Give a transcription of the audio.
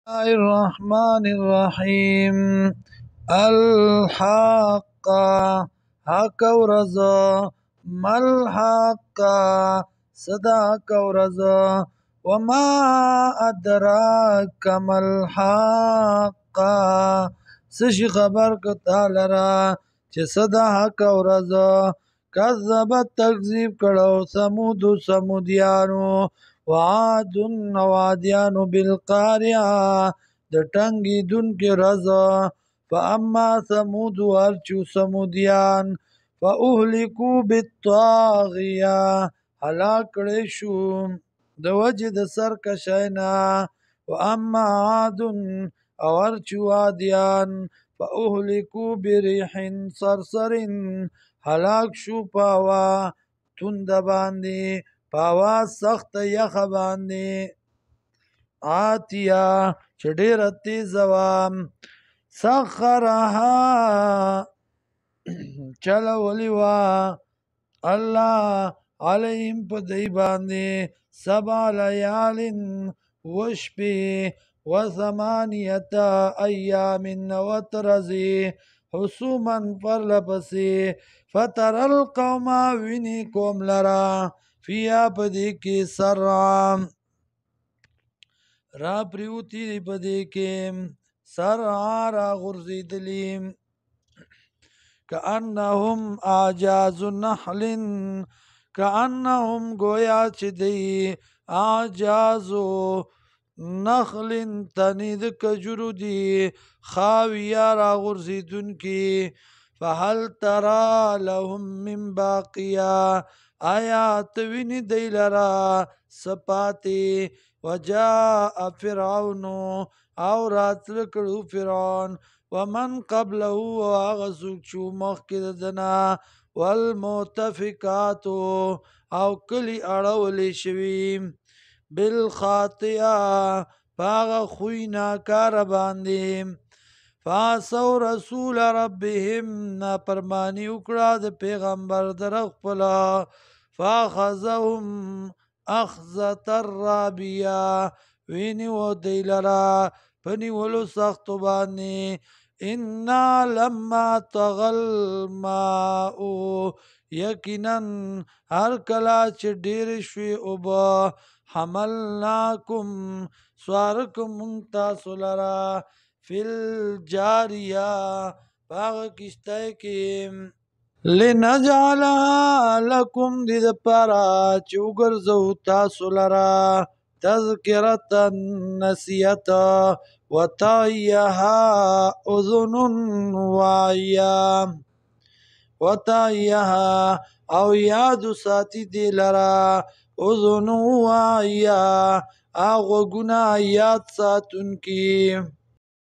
الرحمن الرحیم. الحاقة حق ورځ، ملحقة صدا حق ورځ، وما ادراک ملحقة سشي خبر که تالرا چه صدا حق ورځ. کذبت تکذیب کړو سمودیانو، وعاد وعادیانو بالقارعة د ټنګېدونکې ورځ. فاما ثمود ورچو سمودیان، فاهلکوا بالطاغیة هلاک کړی شو د وجې د سرکشۍ نه. واما عاد او ورچو عادیان، فاهلکوا بریح صرصر هلاک شو په هوا تونده باندې، په هوا سخت یخه باندې. عاتیه چې ډېره تیزه وه. سخرها چلولی وه الله علیهم په دی باندې 7 لیال وشپې و8 ایام 9 ورځې حسوما پرلپسې. فتر القوم ویني قوم لرا فیا پدې کې سرعا را پریوتی دی پدې کې سرعا را غورځېدلي. کأنهم اعجاز نخل، کأنهم گویا چې دی اعجاز نخل تنې د کجورو دی خاویه را غورځېدونکي. فهل ترى لهم من باقیه آیا تویني دی لرا سپاتې. وجاء فرعون او راتل کړو فرعون، ومن قبله او هغه څوک چې مخکې د دنا، والمؤتفقات او کلی اړولې شوي بالخاطئه په هغه خوی ناکاره باندې. فعصوا رسول ربهم نافرماني وکړه د پیغمبر در خپله. فاخذهم اخذة الرابیه ونیو دی لرا په نیولو سختو باندې. انا لما طغى الماء یقینا هر کله چې ډېرې شوې اوبه حملناکم سوارکم مونږ تاسو لرا فی الجاریه په هغه کښتۍ کې. لنجعلها لکم دې دپاره چې وګرځو تاسو لرا تذکرة نصیحت، وتعیها اذن واعیه، وتعیها او یادو ساتي دې لرا اذن واعیه غوږونه یاد ساتونکي.